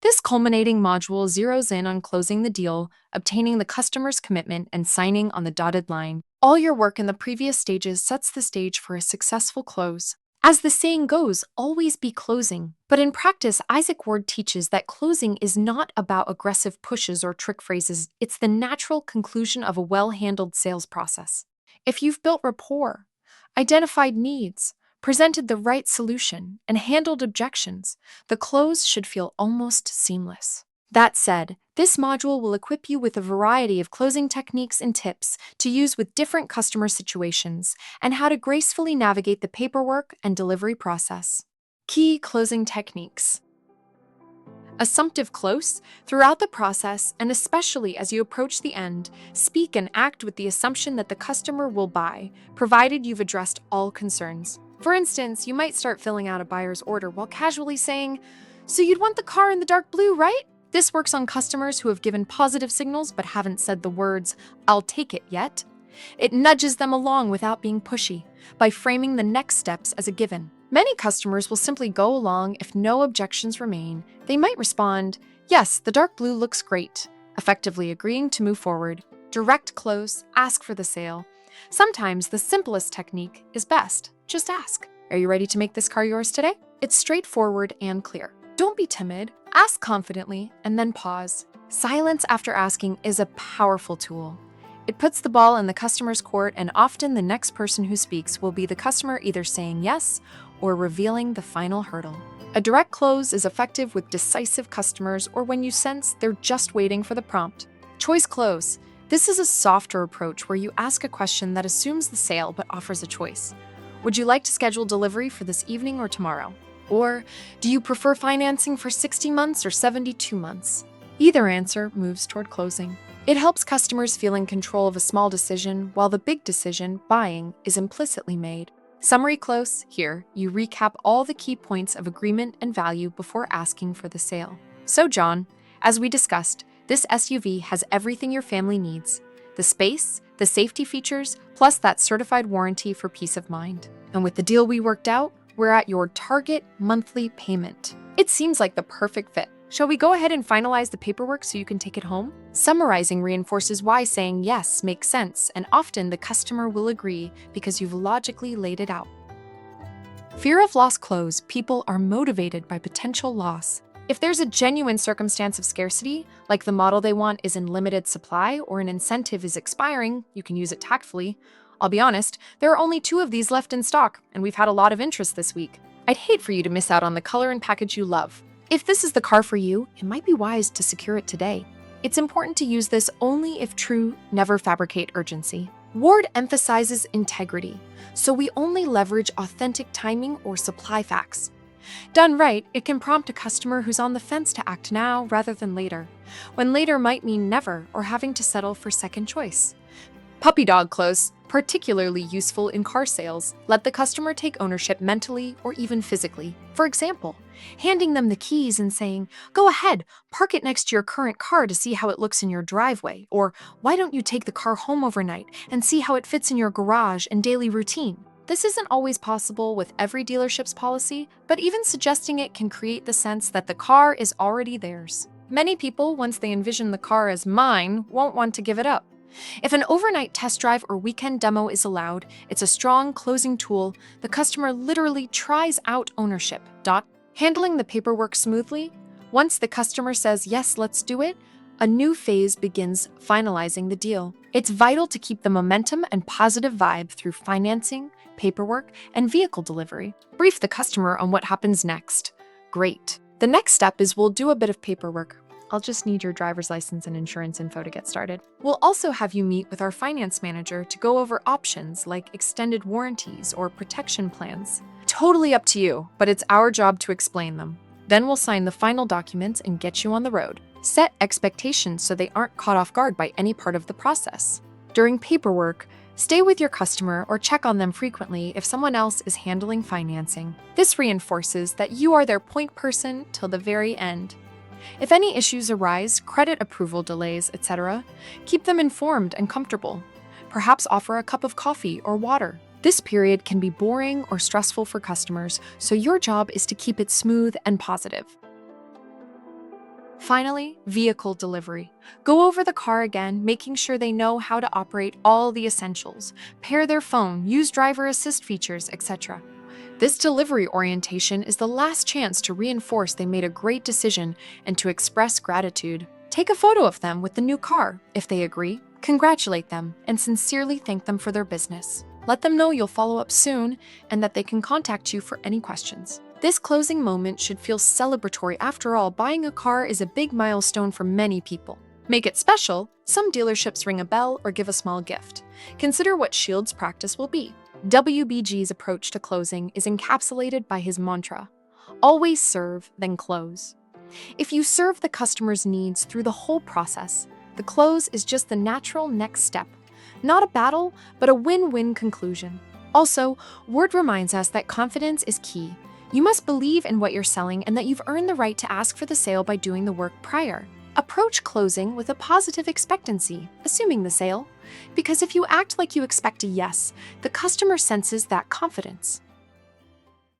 This culminating module zeroes in on closing the deal, obtaining the customer's commitment, and signing on the dotted line. All your work in the previous stages sets the stage for a successful close. As the saying goes, always be closing. But in practice, Isaac Ward teaches that closing is not about aggressive pushes or trick phrases, it's the natural conclusion of a well-handled sales process. If you've built rapport, identified needs, presented the right solution, and handled objections, the close should feel almost seamless. That said, this module will equip you with a variety of closing techniques and tips to use with different customer situations and how to gracefully navigate the paperwork and delivery process. Key closing techniques. Assumptive close. Throughout the process, and especially as you approach the end, speak and act with the assumption that the customer will buy, provided you've addressed all concerns. For instance, you might start filling out a buyer's order while casually saying, "So you'd want the car in the dark blue, right?" This works on customers who have given positive signals but haven't said the words, "I'll take it" yet. It nudges them along without being pushy, by framing the next steps as a given. Many customers will simply go along if no objections remain. They might respond, "Yes, the dark blue looks great," effectively agreeing to move forward. Direct close, ask for the sale. Sometimes the simplest technique is best. Just ask. "Are you ready to make this car yours today?" It's straightforward and clear. Don't be timid. Ask confidently and then pause. Silence after asking is a powerful tool. It puts the ball in the customer's court, and often the next person who speaks will be the customer either saying yes or revealing the final hurdle. A direct close is effective with decisive customers or when you sense they're just waiting for the prompt. Choice close. This is a softer approach where you ask a question that assumes the sale but offers a choice. Would you like to schedule delivery for this evening or tomorrow? Or do you prefer financing for 60 months or 72 months? Either answer moves toward closing. It helps customers feel in control of a small decision while the big decision, buying, is implicitly made. Summary close. Here, you recap all the key points of agreement and value before asking for the sale. So, John, as we discussed, this SUV has everything your family needs: the space, the safety features, plus that certified warranty for peace of mind. And with the deal we worked out, we're at your target monthly payment. It seems like the perfect fit. Shall we go ahead and finalize the paperwork so you can take it home? Summarizing reinforces why saying yes makes sense, and often the customer will agree because you've logically laid it out. Fear of lost close. People are motivated by potential loss. If there's a genuine circumstance of scarcity, like the model they want is in limited supply or an incentive is expiring, you can use it tactfully. I'll be honest, there are only 2 of these left in stock, and we've had a lot of interest this week. I'd hate for you to miss out on the color and package you love. If this is the car for you, it might be wise to secure it today. It's important to use this only if true, never fabricate urgency. Ward emphasizes integrity, so we only leverage authentic timing or supply facts. Done right, it can prompt a customer who's on the fence to act now rather than later, when later might mean never or having to settle for second choice. Puppy dog close. Particularly useful in car sales. Let the customer take ownership mentally or even physically. For example, handing them the keys and saying, "Go ahead, park it next to your current car to see how it looks in your driveway," or "Why don't you take the car home overnight and see how it fits in your garage and daily routine?" This isn't always possible with every dealership's policy, but even suggesting it can create the sense that the car is already theirs. Many people, once they envision the car as mine, won't want to give it up. If an overnight test drive or weekend demo is allowed, it's a strong closing tool. The customer literally tries out ownership. Handling the paperwork smoothly. Once the customer says, "Yes, let's do it," a new phase begins, finalizing the deal. It's vital to keep the momentum and positive vibe through financing, paperwork, and vehicle delivery. Brief the customer on what happens next. Great. The next step is we'll do a bit of paperwork. I'll just need your driver's license and insurance info to get started. We'll also have you meet with our finance manager to go over options like extended warranties or protection plans. Totally up to you, but it's our job to explain them. Then we'll sign the final documents and get you on the road. Set expectations so they aren't caught off guard by any part of the process. During paperwork, stay with your customer or check on them frequently if someone else is handling financing. This reinforces that you are their point person till the very end. If any issues arise, credit approval delays, etc., keep them informed and comfortable. Perhaps offer a cup of coffee or water. This period can be boring or stressful for customers, so your job is to keep it smooth and positive. Finally, vehicle delivery. Go over the car again, making sure they know how to operate all the essentials, pair their phone, use driver assist features, etc. This delivery orientation is the last chance to reinforce they made a great decision and to express gratitude. Take a photo of them with the new car. If they agree, congratulate them and sincerely thank them for their business. Let them know you'll follow up soon and that they can contact you for any questions. This closing moment should feel celebratory. After all, buying a car is a big milestone for many people. Make it special. Some dealerships ring a bell or give a small gift. Consider what Shield's practice will be. WBG's approach to closing is encapsulated by his mantra, always serve, then close. If you serve the customer's needs through the whole process, the close is just the natural next step. Not a battle, but a win-win conclusion. Also, Word reminds us that confidence is key. You must believe in what you're selling and that you've earned the right to ask for the sale by doing the work prior. Approach closing with a positive expectancy, assuming the sale. Because if you act like you expect a yes, the customer senses that confidence.